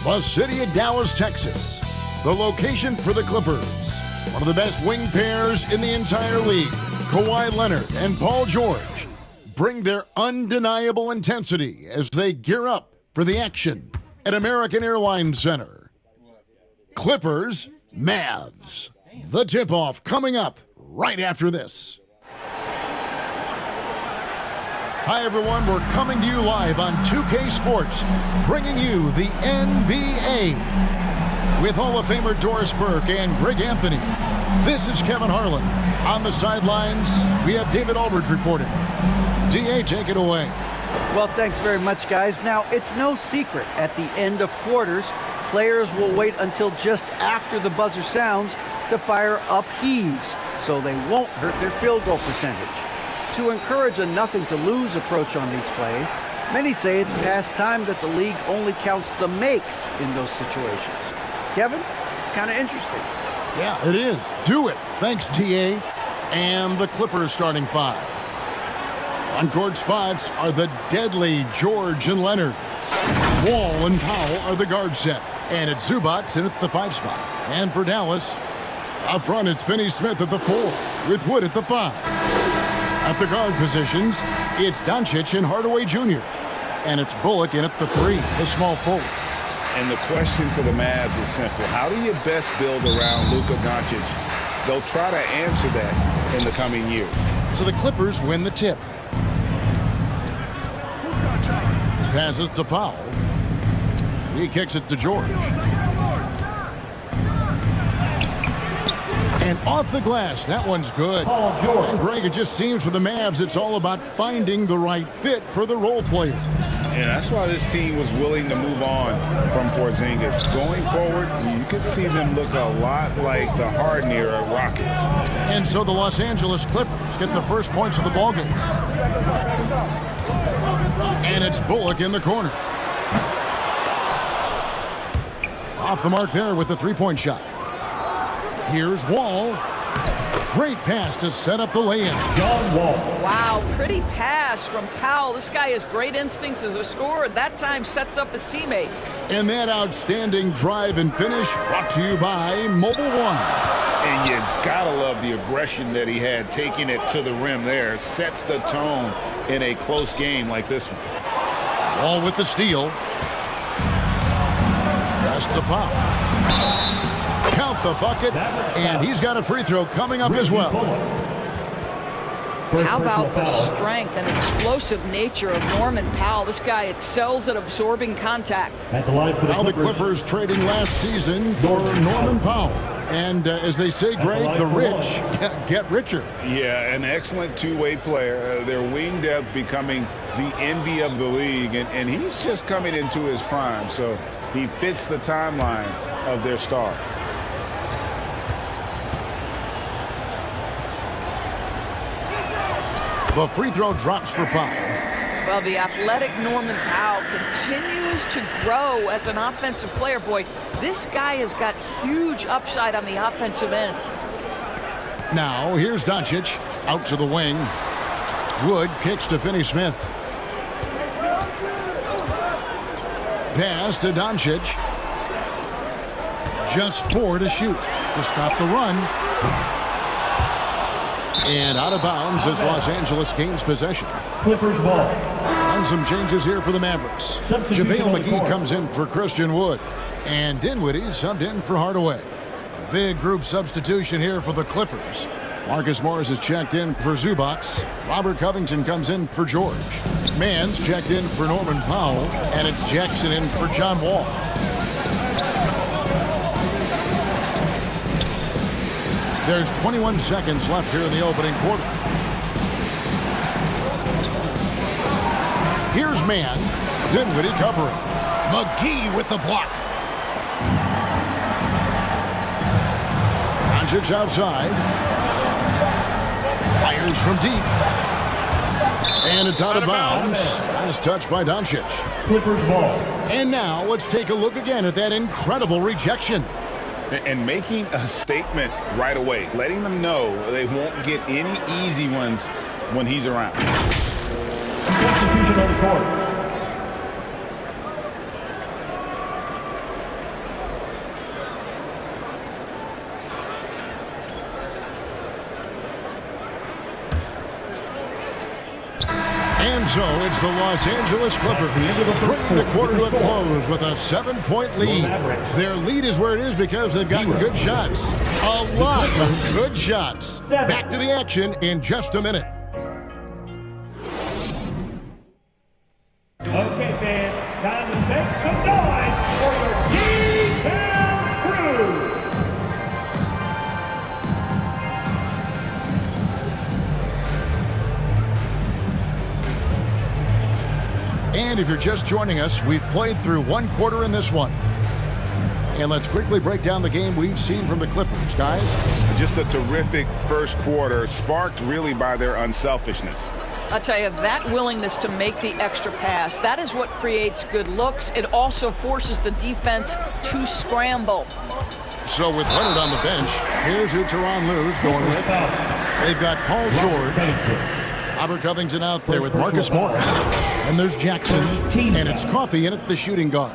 the city of Dallas, Texas, the location for the Clippers. One of the best wing pairs in the entire league, Kawhi Leonard and Paul George, bring their undeniable intensity as they gear up for the action at American Airlines Center. Clippers, Mavs. The tip-off coming up right after this. Hi, everyone. We're coming to you live on 2K Sports, bringing you the NBA. With Hall of Famer Doris Burke and Greg Anthony, this is Kevin Harlan. On the sidelines, we have David Aldridge reporting. DA, take it away. Well, thanks very much, guys. Now, it's no secret at the end of quarters, players will wait until just after the buzzer sounds to fire up heaves, so they won't hurt their field goal percentage. To encourage a nothing-to-lose approach on these plays, many say it's past time that the league only counts the makes in those situations. Kevin, it's kind of interesting. Yeah, it is. Do it. Thanks, TA. And the Clippers starting five. On-court spots are the deadly George and Leonard. Wall and Powell are the guard set. And it's Zubac in at the 5 spot. And for Dallas, up front it's Finney-Smith at the 4, with Wood at the 5. At the guard positions, it's Doncic and Hardaway Jr. And it's Bullock in at the 3, the small forward. And the question for the Mavs is simple. How do you best build around Luka Doncic? They'll try to answer that in the coming years. So the Clippers win the tip. Passes to Powell. He kicks it to George. And off the glass, that one's good. And Greg, it just seems for the Mavs, it's all about finding the right fit for the role players. And that's why this team was willing to move on from Porzingis. Going forward, you could see them look a lot like the Harden-era Rockets. And so the Los Angeles Clippers get the first points of the ballgame. And it's Bullock in the corner. Off the mark there with the three-point shot. Here's Wall. Great pass to set up the lay-in. John Wall. Wow, pretty pass from Powell. This guy has great instincts as a scorer. That time sets up his teammate. And that outstanding drive and finish brought to you by Mobile One. And you gotta love the aggression that he had, taking it to the rim there. Sets the tone in a close game like this one. Wall with the steal. Pass to Powell. Count the bucket, and he's got a free throw coming up as well. How about the strength and explosive nature of Norman Powell? This guy excels at absorbing contact. Now the Clippers trading last season for Norman Powell. And as they say, Greg, the rich get richer. Yeah, an excellent two-way player. Their wing depth becoming the envy of the league, and he's just coming into his prime, so he fits the timeline of their star. The free throw drops for Powell. Well, the athletic Norman Powell continues to grow as an offensive player. Boy, this guy has got huge upside on the offensive end. Now, here's Doncic out to the wing. Wood kicks to Finney-Smith. Pass to Doncic. Just 4 to shoot to stop the run. And out of bounds as Los Angeles gains possession. Clippers ball. And some changes here for the Mavericks. JaVale McGee comes in for Christian Wood. And Dinwiddie subbed in for Hardaway. A big group substitution here for the Clippers. Marcus Morris is checked in for Zubac. Robert Covington comes in for George. Mann's checked in for Norman Powell. And it's Jackson in for John Wall. There's 21 seconds left here in the opening quarter. Here's Mann. Dinwiddie covering. McGee with the block. Doncic outside. Fires from deep. And it's out of bounds. Nice touch by Doncic. Clippers ball. And now let's take a look again at that incredible rejection. And making a statement right away, letting them know they won't get any easy ones when he's around. Substitution on the court. And so it's the Los Angeles Clippers bringing the quarter to a close with a 7-point lead. Their lead is where it is because they've gotten good shots. A lot of good shots. Back to the action in just a minute. Okay, fans, time to make some noise for your MyTEAM crew. And if you're just joining us, we've played through one quarter in this one. And let's quickly break down the game we've seen from the Clippers, guys. Just a terrific first quarter, sparked really by their unselfishness. I'll tell you, that willingness to make the extra pass, that is what creates good looks. It also forces the defense to scramble. So with Leonard on the bench, here's who Tyronn Lue's going with. They've got Paul George, Robert Covington out there with Marcus Morris. And there's Jackson, and it's Coffey in at the shooting guard.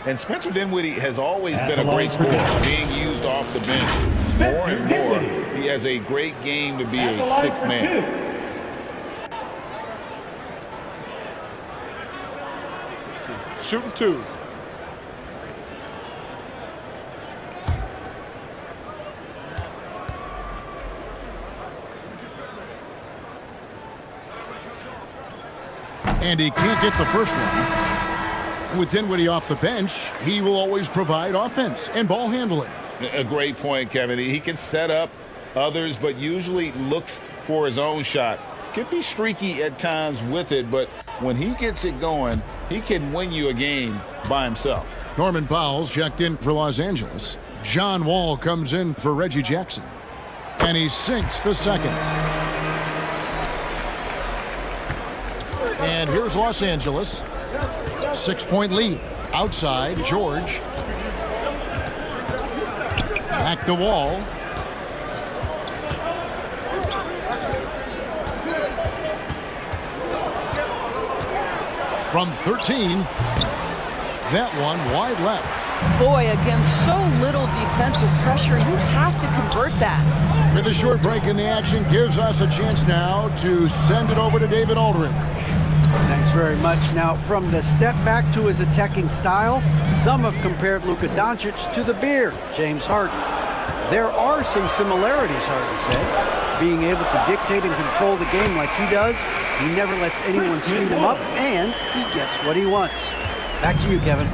And Spencer Dinwiddie has always been a great scorer, being used off the bench more and more. He has a great game to be a sixth man. Shooting two. And he can't get the first one. With Dinwiddie off the bench, he will always provide offense and ball handling. A great point, Kevin. He can set up others, but usually looks for his own shot. Can be streaky at times with it, but when he gets it going, he can win you a game by himself. Norman Powell's checked in for Los Angeles. John Wall comes in for Reggie Jackson. And he sinks the second. And here's Los Angeles. 6-point lead. Outside, George. Back to Wall. From 13. That one wide left. Boy, against so little defensive pressure, you have to convert that. With a short break in the action, gives us a chance now to send it over to David Aldridge. Thanks very much. Now, from the step back to his attacking style, some have compared Luka Doncic to the Beard, James Harden. There are some similarities, Harden said. Being able to dictate and control the game like he does, he never lets anyone speed him up, and he gets what he wants. Back to you, Kevin.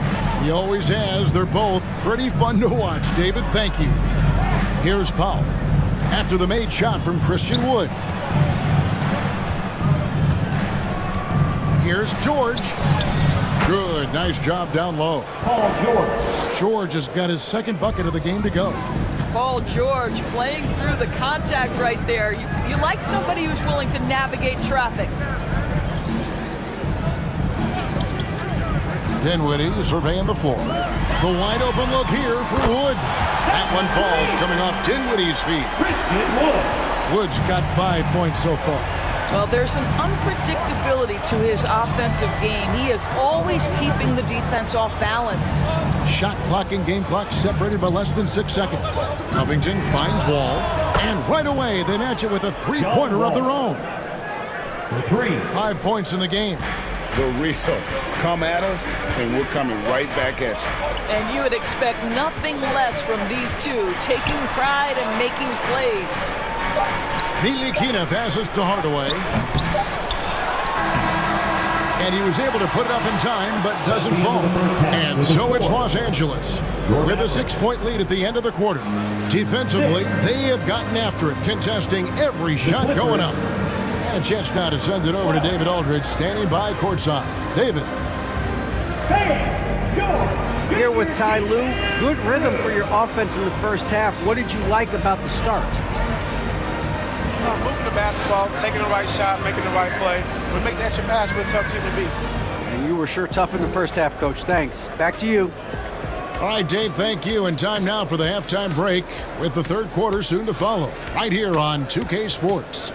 He always has. They're both pretty fun to watch, David. Thank you. Here's Powell. After the made shot from Christian Wood. Here's George. Good. Nice job down low. Paul George. George has got his second bucket of the game to go. Paul George playing through the contact right there. You like somebody who's willing to navigate traffic. Dinwiddie surveying the floor. The wide open look here for Wood. That one falls coming off Dinwiddie's feet. Christian Wood. Wood's got 5 points so far. Well, there's an unpredictability to his offensive game. He is always keeping the defense off balance. Shot clock and game clock separated by less than 6 seconds. Covington finds Wall, and right away they match it with a three-pointer of their own. For three. 5 points in the game. The real. Come at us, and we're coming right back at you. And you would expect nothing less from these two, taking pride and making plays. Ntilikina passes to Hardaway. And he was able to put it up in time, but doesn't fall. And so it's Los Angeles with a 6-point lead at the end of the quarter. Defensively, they have gotten after it, contesting every shot going up. And a chance now to send it over to David Aldridge, standing by courtside. David. Here with Ty Lue. Good rhythm for your offense in the first half. What did you like about the start? Moving the basketball, taking the right shot, making the right play. But make the extra pass, we're a tough team to beat. And you were sure tough in the first half, Coach. Thanks. Back to you. All right, Dave, thank you. And time now for the halftime break with the third quarter soon to follow. Right here on 2K Sports.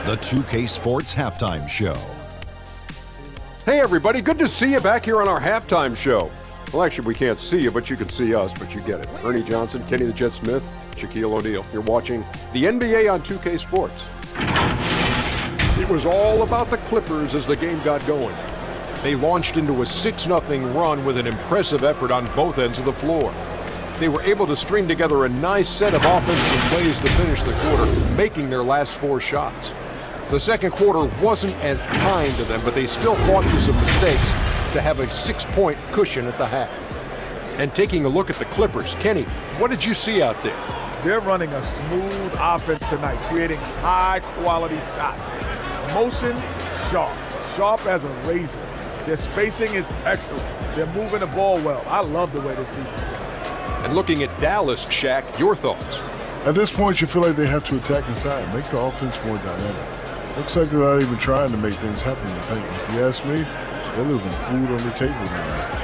The 2K Sports Halftime Show. Hey, everybody. Good to see you back here on our halftime show. Well, actually, we can't see you, but you can see us, but you get it. Ernie Johnson, Kenny the Jet Smith, Shaquille O'Neal. You're watching the NBA on 2K Sports. It was all about the Clippers as the game got going. They launched into a 6-0 run with an impressive effort on both ends of the floor. They were able to string together a nice set of offensive plays to finish the quarter, making their last 4 shots. The second quarter wasn't as kind to them, but they still fought through some mistakes to have a 6-point cushion at the half. And taking a look at the Clippers, Kenny, what did you see out there? They're running a smooth offense tonight, creating high-quality shots. Motions, sharp as a razor. Their spacing is excellent. They're moving the ball well. I love the way this team is playing. And looking at Dallas, Shaq, your thoughts? At this point, you feel like they have to attack inside, make the offense more dynamic. Looks like they're not even trying to make things happen in the paint. If you ask me, they're leaving food on the table now.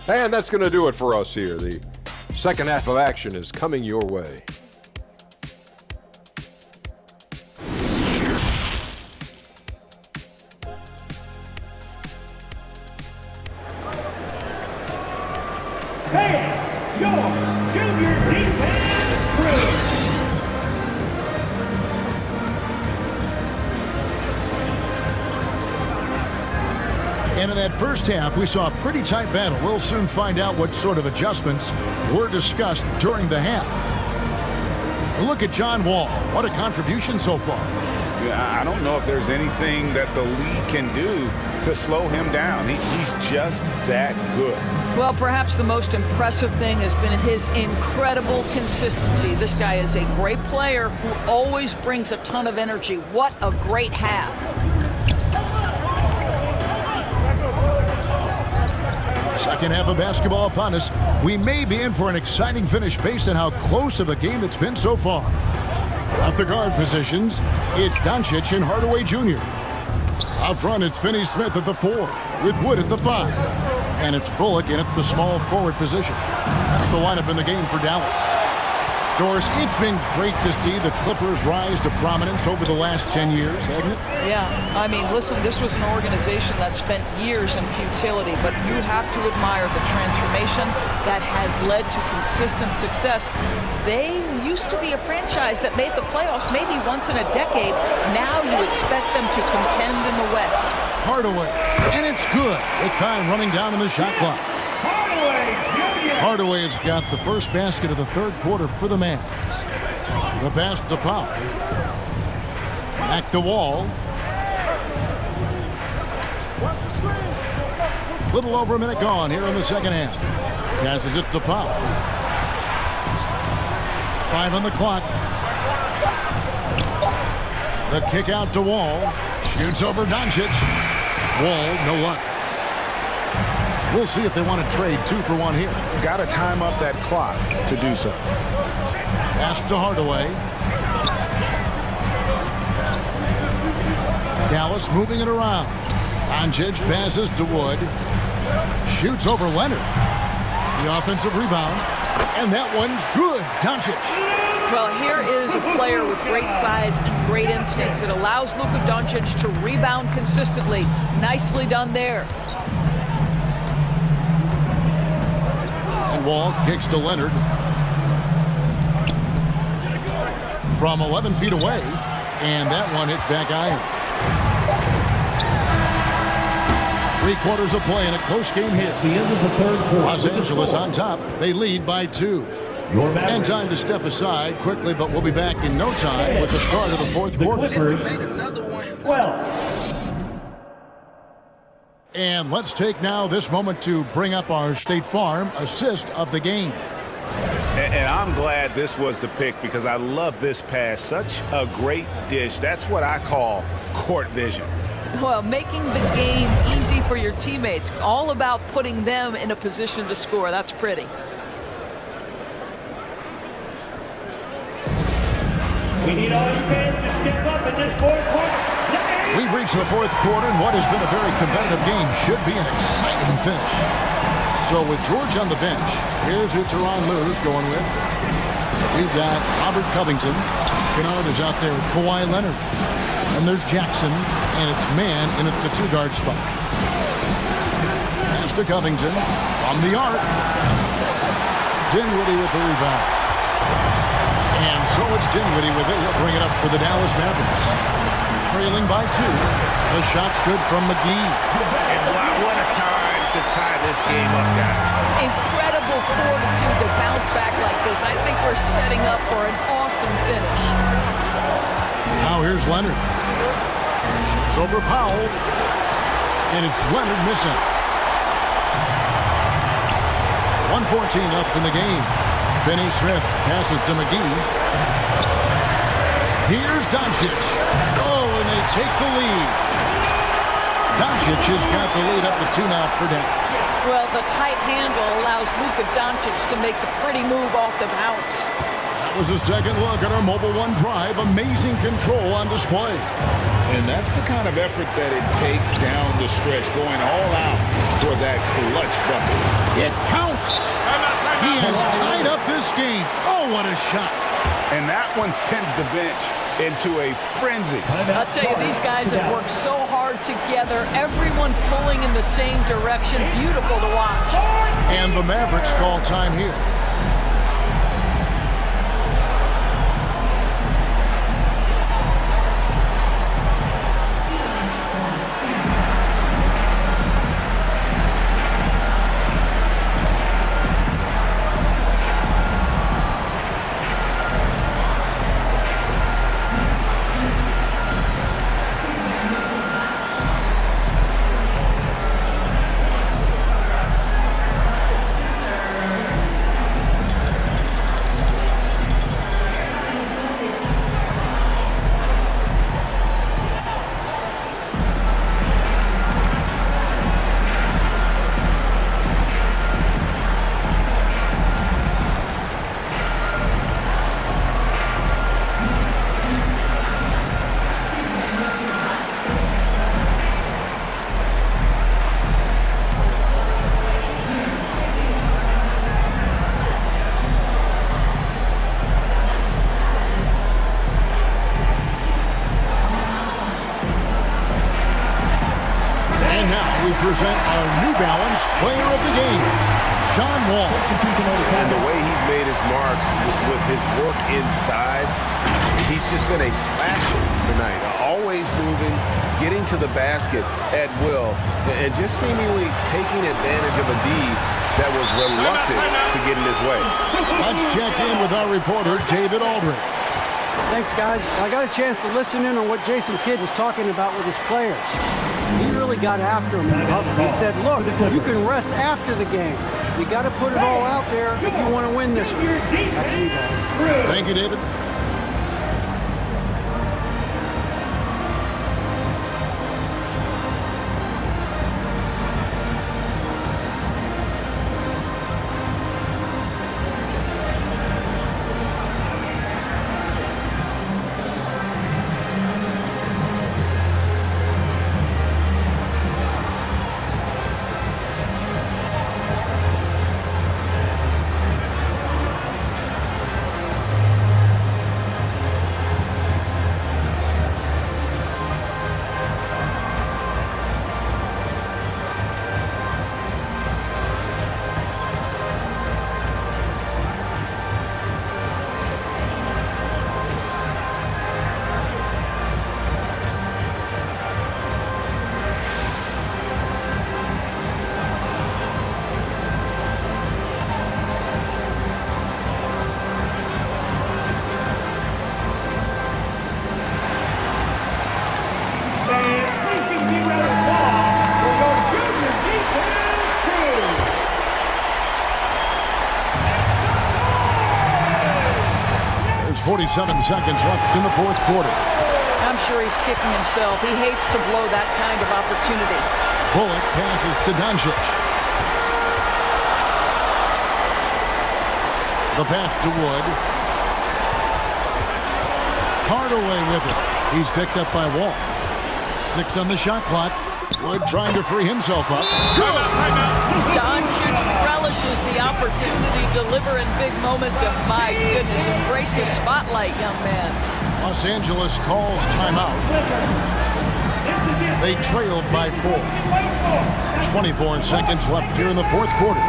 And that's going to do it for us here. The second half of action is coming your way. Hey, your junior defense crew. And in that first half, we saw a pretty tight battle. We'll soon find out what sort of adjustments were discussed during the half. Look at John Wall. What a contribution so far. Yeah, I don't know if there's anything that the league can do to slow him down. He's just that good. Well, perhaps the most impressive thing has been his incredible consistency. This guy is a great player who always brings a ton of energy. What a great half. Second half of basketball upon us. We may be in for an exciting finish based on how close of a game it's been so far. At the guard positions, it's Doncic and Hardaway Jr. Up front, it's Finney-Smith at the 4, with Wood at the 5. And it's Bullock in at the small forward position. That's the lineup in the game for Dallas. Doris, it's been great to see the Clippers rise to prominence over the last 10 years, hasn't it? Yeah, I mean, listen, this was an organization that spent years in futility, but you have to admire the transformation that has led to consistent success. They used to be a franchise that made the playoffs maybe once in a decade. Now you expect them to contend in the West. Hardaway, and it's good with time running down in the shot clock. Hardaway has got the first basket of the third quarter for the Mavs. The pass to Powell. Back to Wall. Watch the screen. Little over a minute gone here in the second half. Passes it to Powell. 5 on the clock. The kick out to Wall. Shoots over Doncic. Wall, no luck. We'll see if they want to trade 2 for 1 here. Got to time up that clock to do so. Pass to Hardaway. Dallas moving it around. Doncic passes to Wood. Shoots over Leonard. The offensive rebound. And that one's good. Doncic. Well, here is a player with great size and great instincts. It allows Luka Doncic to rebound consistently. Nicely done there. Wall kicks to Leonard. From 11 feet away. And that one hits back iron. 3 quarters of play in a close game here. The end of the third quarter. Los Angeles on top. They lead by 2. And time to step aside quickly, but we'll be back in no time with the start of the fourth quarter. Clippers, 12. And let's take now this moment to bring up our State Farm assist of the game. And I'm glad this was the pick because I love this pass. Such a great dish. That's what I call court vision. Well, making the game easy for your teammates. All about putting them in a position to score. That's pretty. We need all you fans to step up in this fourth quarter. We've reached the fourth quarter, and what has been a very competitive game should be an exciting finish. So with George on the bench, here's who Tyronn Lue is going with. We've got Robert Covington. Kennard is out there with Kawhi Leonard. And there's Jackson, and it's man in at the 2-guard spot. Pass to Covington from the arc. Dinwiddie with the rebound. And so it's Dinwiddie with it. He'll bring it up for the Dallas Mavericks. Trailing by 2. The shot's good from McGee. And wow, what a time to tie this game up, guys. Incredible fortitude to bounce back like this. I think we're setting up for an awesome finish. Now here's Leonard. Shoots over Powell. And it's Leonard missing. 1:14 left in the game. Finney-Smith passes to McGee. Here's Doncic. Oh, and they take the lead. Doncic has got the lead up to 2 now for Dallas. Well, the tight handle allows Luka Doncic to make the pretty move off the bounce. That was a second look at our Mobile One drive. Amazing control on display. And that's the kind of effort that it takes down the stretch, going all out for that clutch bucket. It counts. He has tied up this game. Oh, what a shot. And that one sends the bench into a frenzy. I'll tell you, these guys have worked so hard together. Everyone pulling in the same direction. Beautiful to watch. And the Mavericks call time here. Present our New Balance Player of the Game, John Wall. And the way he's made his mark with his work inside, he's just been a slasher tonight. Always moving, getting to the basket at will, and just seemingly taking advantage of a D that was reluctant to get in his way. Let's check in with our reporter, David Aldridge. Thanks, guys. I got a chance to listen in on what Jason Kidd was talking about with his players. He really got after him. He said, look, you can rest after the game. You got to put it all out there if you want to win this one. Back to you guys. Thank you, David. There's 47 seconds left in the fourth quarter. I'm sure he's kicking himself. He hates to blow that kind of opportunity. Bullock passes to Doncic. The pass to Wood. Hardaway with it. He's picked up by Wall. 6 on the shot clock. Wood trying to free himself up. Doncic relishes the opportunity to deliver in big moments, and my goodness, embrace the spotlight, young man. Los Angeles calls timeout. They trailed by 4. 24 seconds left here in the fourth quarter.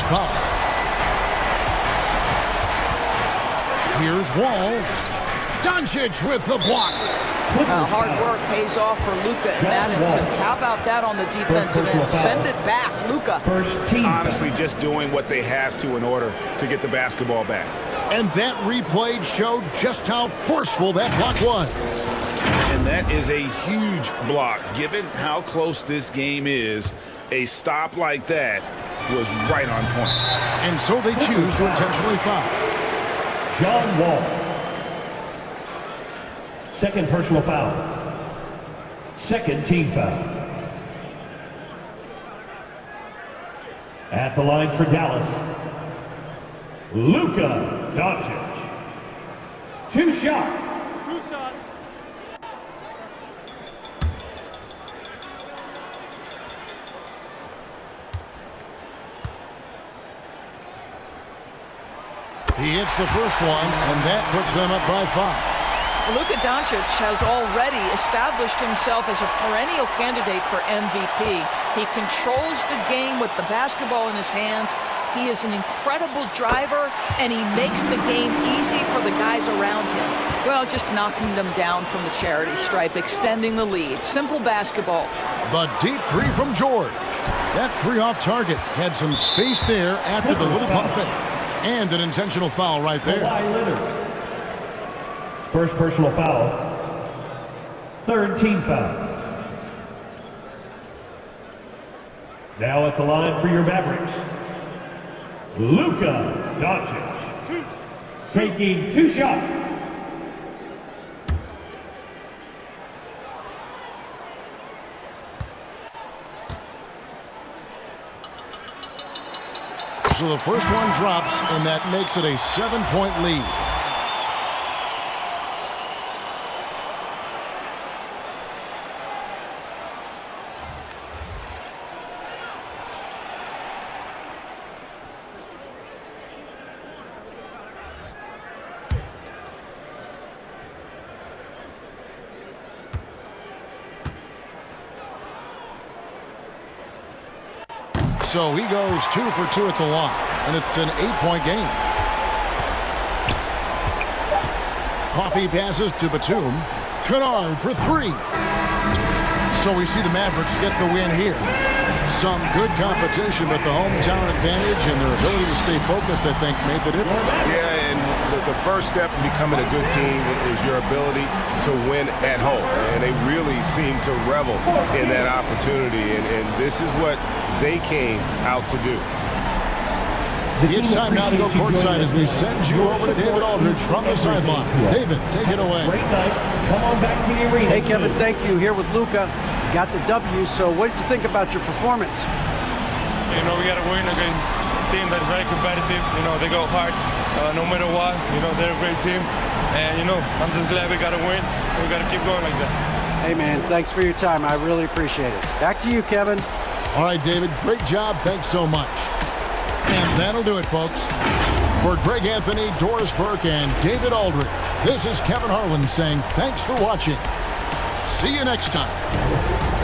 power. Here's Wall. Doncic with the block. Hard work pays off for Luka in that instance. How about that on the defensive end? Send it back, Luka. Honestly, just doing what they have to in order to get the basketball back. And that replay showed just how forceful that block was. And that is a huge block. Given how close this game is, a stop like that was right on point. And so they choose to intentionally foul. John Wall. Second personal foul. Second team foul. At the line for Dallas, Luka Doncic. 2 shots. He hits the first one, and that puts them up by 5. Luka Doncic has already established himself as a perennial candidate for MVP. He controls the game with the basketball in his hands. He is an incredible driver, and he makes the game easy for the guys around him. Well, just knocking them down from the charity stripe, extending the lead. Simple basketball. The deep 3 from George. That 3 off target had some space there after the little pump fake. And an intentional foul right there. First personal foul. Third team foul. Now at the line for your Mavericks, Luka Doncic. Taking 2 shots. So the first one drops, and that makes it a 7-point lead. So he goes 2 for 2 at the line, and it's an 8-point game. Coffee passes to Batum. Kennard for 3. So we see the Mavericks get the win here. Some good competition, but the hometown advantage and their ability to stay focused, I think, made the difference. Yeah, and the first step in becoming a good team is your ability to win at home. And they really seem to revel in that opportunity, and this is what they came out to do. It's time now to go courtside as we send you over to David Aldridge from the sideline. David, take it away. Great night. Come on back to the arena. Hey, Kevin, thank you. Here with Luka. You got the W, so what did you think about your performance? You know, we got to win against a team that is very competitive. You know, they go hard no matter what. You know, they're a great team. And, you know, I'm just glad we got to win. We got to keep going like that. Hey, man, thanks for your time. I really appreciate it. Back to you, Kevin. All right, David, great job. Thanks so much. And that'll do it, folks. For Greg Anthony, Doris Burke, and David Aldridge, this is Kevin Harlan saying thanks for watching. See you next time.